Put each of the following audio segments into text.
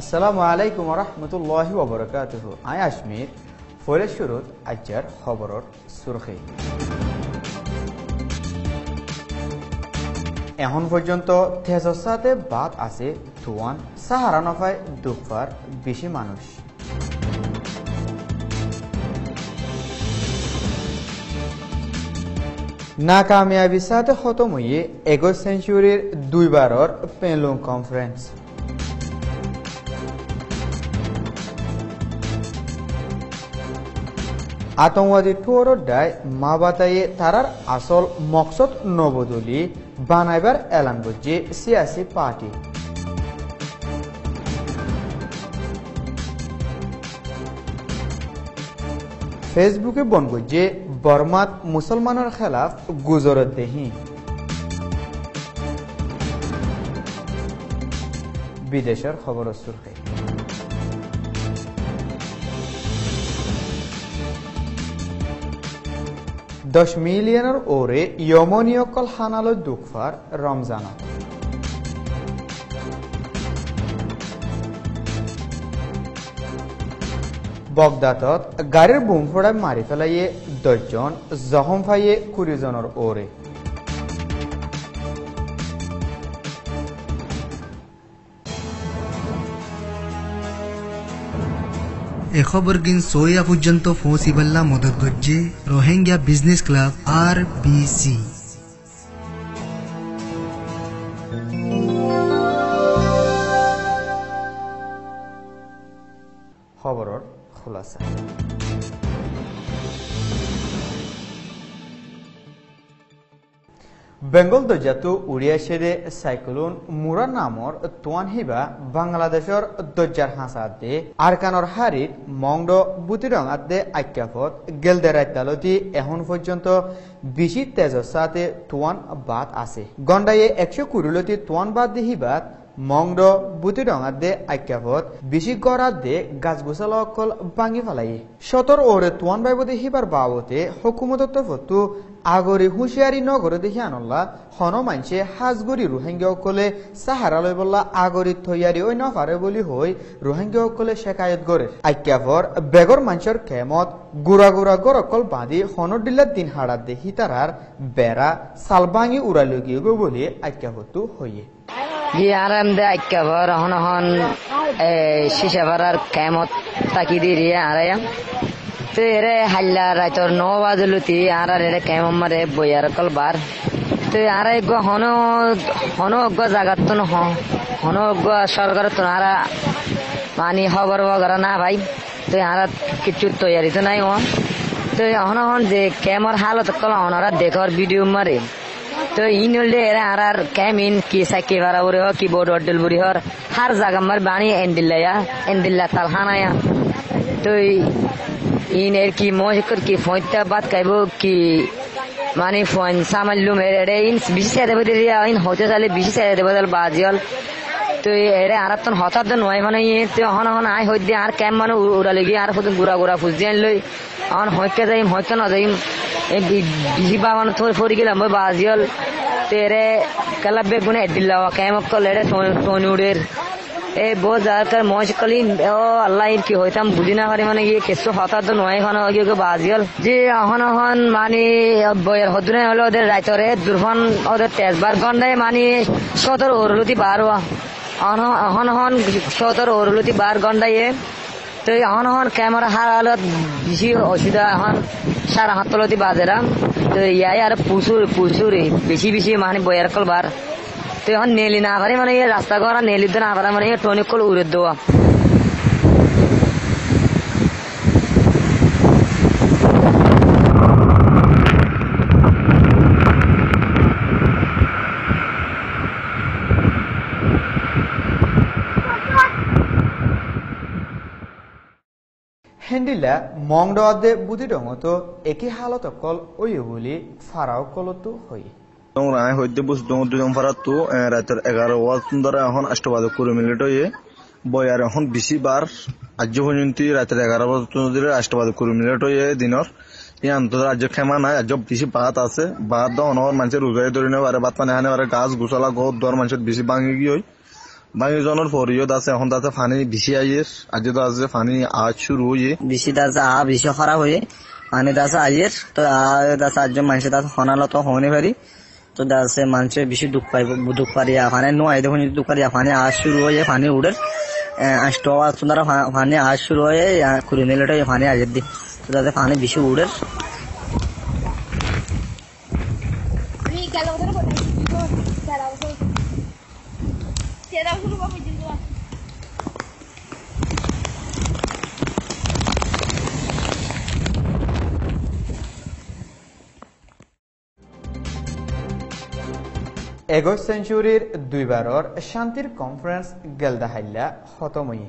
আসসালামু আলাইকুম ওয়া রাহমাতুল্লাহি ওয়া বারাকাতুহু। আই আশমির ফয়লের শুরুত আজকের খবরের সুরখি। এখন পর্যন্ত 63 বাদ আছে তুয়ান সাহারা নফায় দুঃখার বেশি মানুষ। নাকামিয়াবির সাথে খতম হয়ে 21 সেঞ্চুরির দুইবারের পেলুং কনফারেন্স। আতঙ্কবাদী টোয়ারর দায় মা বাতায়ে তারার আসল মকসদ নবদলী বানাইবার এলান করছে সিয়াসি পার্টি। ফেসবুকে বন করছে বর্মাত মুসলমানের খেলাফ গুজরত দেহি। বিদেশের খবর সুরখে। $10 মিলিয়নের ওরে ইয়মনীয়কল হানালো দুঃখার রমজানত। বগদাদত গাড়ির বুম ফোড়ায় মারি ফেলাইয়ে 10 জন, জখম ফাইয়ে 20 জনের ওরে। এ খবর গিন সোয়া পর্যন্ত পৌঁছিবাল্লা মদত করছে রোহিঙ্গা বিজনেস ক্লাব RBC। খবরের খোলাসা। বেঙ্গল দরজাতো উড়িয়া সেরে সাইক্লোন মুরা নামর তোয়ান হিবা বাংলাদেশের দরজার হাসাতে আরকানর হারিত মংড বুতিরঙাতে আক্যাফত গেলদে রাইতালতি এখন পর্যন্ত 20 তেজর সাথে তোয়ান বাদ আছে। গন্ডায়ে 120 তোয়ান বাদ দিহিবাত মংড বুতিরঙাতে আক্যাফত 20 গড়াত দে গাছগুছাল অকল ভাঙি ফেলাইয়ে 17 ওরে তোয়ান বাইবদে হিবার বাবতে হুকুমতত ফতু আগরি হুঁশিয়ারি নগরে দেখি আনল্লা হন মানছে হাজগরি রোহিঙ্গা অকলে সাহারা লই বললা আগরি থইয়ারি ওই নফারে বলি হই রোহিঙ্গা অকলে শেকায়ত গরে আক্যাফর বেগর মানসর কেমত গুড়া গুড়া গরকল বাঁধি হনর ডিল্লার দিন হাড়াত দেখি তারার বেড়া সালবাঙি উড়ালো গিয়ে গো বলি আক্যাফতু হইয়ে জি আরাম দে আক্যাফর হন হন শিশাভারার কেমত তাকি দিয়ে আরায়াম তেরে হাল্লা রাইতর 9 বাজলুতি আর রে কেমন মারে বইয়ার কল বার তে আর এক হন অজ্ঞ জাগাত তো হন অজ্ঞ সরকার তো আরা পানি খবর বগরা না ভাই তো আর কিছু তৈরি তো নাই তো হন হন যে কেমর হালত কল হনরা দেখর ভিডিও মারে তো ইন হলে এরা আর কেমিন কি সাইকে ভাড়া উড়ে হ কি বোর্ড অডেল বুড়ি হর হার জাগা মার বাণী এন্দিল্লা তালহানায়া তো ইন এর কি মজকর কি ফয়তা বাত কাইব কি মানে ফোন সামাল্লু মেরে ইন বিশেষ দেব দিয়া ইন হতে চালে বিশেষ দেব দল বাজিল তো এরে আরাতন হঠাৎ নয় মানে তো হন হন আই হই দিয়ে আর ক্যাম মানে উড়ালে গিয়ে আর ফুট গুড়া গুড়া ফুজ দিয়ে লই অন হইকে যাই হইতে না যাই এই বিজি বাবান থই ফরি গেলাম ওই বাজিল তেরে কালা বেগুনে দিল্লা ক্যাম কল এরে টনুড়ের এই বহুত জায়গার মজকলি ও আল্লাহ কি হইতাম বুঝি না পারি মানে গিয়ে কিছু হঠাৎ নয় এখন গিয়ে বাজিল যে অহন অহন মানে বইয়ের হদুনে হলো ওদের রাইতরে দুর্ফন ওদের তেজবার গন্ডায় মানে 17 ওরলতি 12 অহন অহন 17 ওরলতি 12 গন্ডায় তো অহন অহন ক্যামেরা হারালত বেশি অসুবিধা এখন 7:30 বাজেরাম তো ইয়াই আর প্রচুর বেশি মানে বইয়ের কল বার তো এখন নেলি না পারে মানে রাস্তা করা নেলি তো না পারে মানে টনিক কল উড়ে দেওয়া হেন্ডিলা মংডে বুদ্ধি ডঙত একই হালত অকল ওই বলি ফারাও কলতো হই রায় হইতে বুঝ দুজন ফারাতো রাতের 11 ওয়াজ ধরে এখন 8:20 মিনিট হয়ে বয়ার এখন 20 বার আজ পর্যন্ত রাতের 11 ধরে 8:20 মিনিট হয়ে দিনর এই আন্তর্জাতিক রাজ্য ক্ষমা নাই আজ বেশি বাত আছে বাত অনর মানুষের রোজাই ধরে নেওয়ারে বাত মানে হানে গাছ গোছালা গদ দর মানুষের বেশি ভাঙি গিয়ে বাকি জনের পরিও আছে এখন তাতে পানি বেশি আইয়ের আজ তো আছে পানি আজ শুরু হয়ে বেশি দাসা বেশি খারাপ হয়ে পানি দাসা আইয়ের তো দাসা আজ মানুষের দাস হনালো তো হনে পারি তো দাসে মানুষের বেশি দুঃখ পারি পানি নয় দেখুন দুঃখ পারি পানি আজ শুরু হয়ে পানি উড়ে স্টক সুন্দর পানি আজ শুরু হয়ে কুড়ি মিনিট পানি আজের দিই তো তাতে পানি বেশি উড়ে একুশ সেঞ্চুরির দুইবারর শান্তির কনফারেন্স গেলদাহাইল্লা খতমই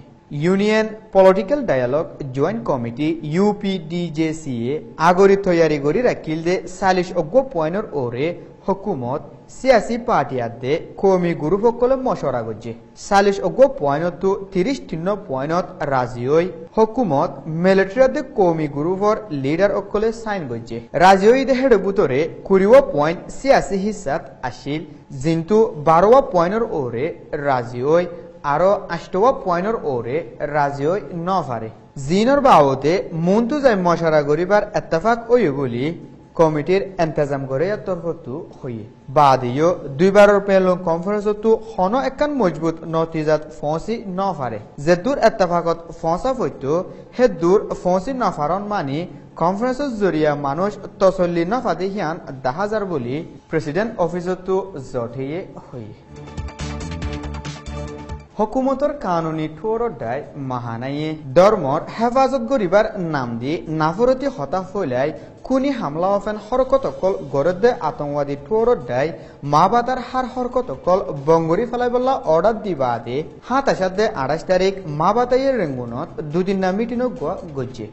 union political dialogue joint committee UPDJCA আগরি তৈয়ারি করি রাখিল দে 40 পয়েন্টর ওরে হকুমত সিয়াসি পার্টি আদে কমি গ্রুপ সকলে মশরা করছে 40 পয়েন্ট 30 পয়েন্টত রাজি হই হকুমত মিলিটারি আদে কমি গ্রুপর লিডার সকলে সাইন করছে রাজি হই দেহের বুতরে 20 পয়েন্ট সিয়াসি হিসাত আসিল কিন্তু 12 পয়েন্টর ওরে রাজি হই আরো 8 পয়েন্টর ওরে রাজি হই নফারে জিনর বাবতে মন্তু যায় মশরা করিবার ইত্তেফাক ওই বলি কমিটির ইন্তজাম করে তরফতু হইয়ে বাদিও দুইবারের পেলো কনফারেন্সতু হন একান মজবুত নতিজাত ফসি নফারে যে দূর ইত্তেফাকত ফসা হইতো হে দূর ফসি নফারন মানি কনফারেন্সের জরিয়া মানুষ তসল্লি নফাতে হিয়ান 10,000 বলি প্রেসিডেন্ট অফিসতু জঠিয়ে হইয়ে হকুমতর কানুনি ঠোরডায় মাহানাইয়ে ধর্মর হেফাজত গরিবার নাম দিয়ে নাফরতি হতা ফইলাই খুনি হামলা অফেন হরকতকল গরদে আতঙ্কবাদী ঠোরডায় মাবাতার হার হরকতকল বঙ্গরি ফেলাই বল্লা অর্ডার দিবা দে 27 তারিখ মাবাতাইয়ের রেঙ্গুনত দুদিন না মিটিং গজ্জে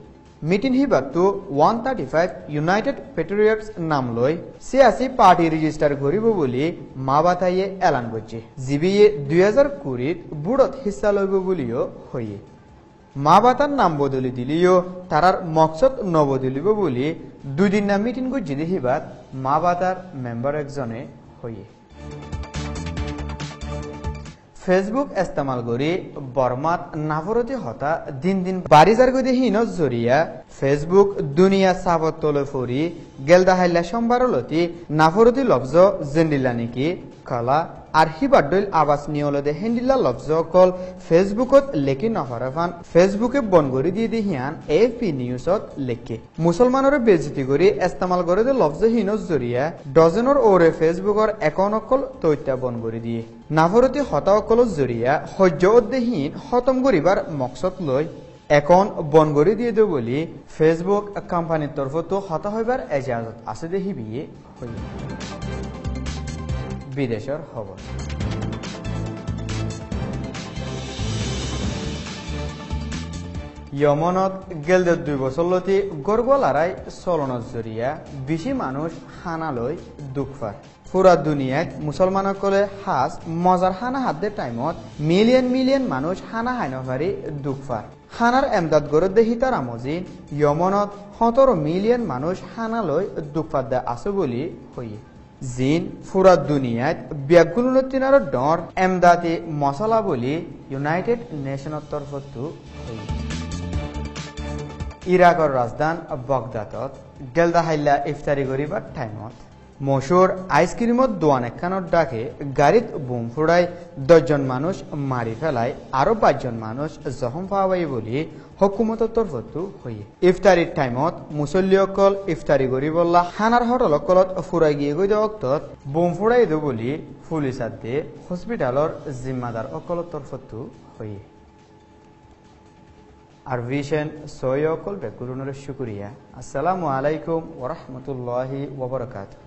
মিটিং হিবাতু 135 ইউনাইটেড পেট্রিয়টস নাম লই সিয়াসি পার্টি রেজিস্টার করিব বলি মাবাতাইয়ে এলান করছে জিবিএ 2020 বুড়ত হিস্সা লইব বলিও হইয়ে মাবাতার নাম বদলি দিলিও তারার মকসদ নবদলিব বলি দুদিন না মিটিং গজ্জে হিবাত মাবাতার মেম্বার একজনে হইয়ে ফেসবুক ইস্তেমাল করি বর্মাত নাফরতি হতা দিন দিন বারিজার গদি হিন জরিয়া ফেসবুক দুনিয়া সাবত তলে ফরি গেলদাহাইলা সম্বারলতি নাফরতি লফজ জেন্ডিলা নেকি কলা আর হিবাডল আবাস নিয়লদে হেন্ডিলা লফজ কল ফেসবুকত লেখি নফারাফান ফেসবুকে বন করে দিয়ে দিহিয়ান AFP নিউজত লেখে মুসলমানরে বেজতি করি ইস্তেমাল করে দে লফজ হিন জরিয়া ডজনের ওরে ফেসবুকর একাউন্ট অকল তৈত্যা বন করে দিয়ে নাফরতি হতা অকল জরিয়া সহ্য অধ্যহীন খতম করিবার মকসদ লই এখন বন করে দিয়ে দেব বলি ফেসবুক কোম্পানির তরফতো হতা হইবার এজাজত আছে দেখি বিয়ে হই বিদেশের খবর ইয়মনত গেলদে 2 বছর লতি গরগলারাই চলনত জরিয়া বেশি মানুষ হানালৈ দুঃখফার পুরা দুনিয়াত মুসলমানসকলে হাজ মজাৰ হানা হাতে টাইমত মিলিয়ন মানুষ হানা হাইনভারি দুঃখফার হানার এমদাদ গড়ে দেখি তার আমজিন ইয়মনত 17 মিলিয়ন মানুষ হানালৈ দুঃখফার দে আছে বলি হইয়ে জিন পুরা দুনিয়াত ব্যাগুলনতিনার ডর এমদাতি মশলা বলি ইউনাইটেড নেশনের তরফতো হইয়ে ইরাকৰ ৰাজধান বগদাদত গেলদাহাইলা ইফতারি করিবার টাইমত মশুর আইসক্রিমত দোয়ান একখানত ডাকে গাড়িত বোম ফুড়াই 10 জন মানুষ মারি ফেলায় আরো 5 জন মানুষ জখম পাওয়াই বলি হকুমতর তরফতো হইয়ে ইফতারির টাইমত মুসল্লিসকল ইফতারি করিবল্লা হানার হটলকলত ফুরাই গিয়ে গই দেওয়াক্তত বোম ফুড়াই দে বলি পুলিশ আদে হসপিটালর জিম্মাদার অকলত তরফতো হইয়ে আর ভিশন সয়কল বেকুলনের শুকরিয়া আসসালামু আলাইকুম ওয়া রাহমাতুল্লাহি ওয়া বারাকাতুহু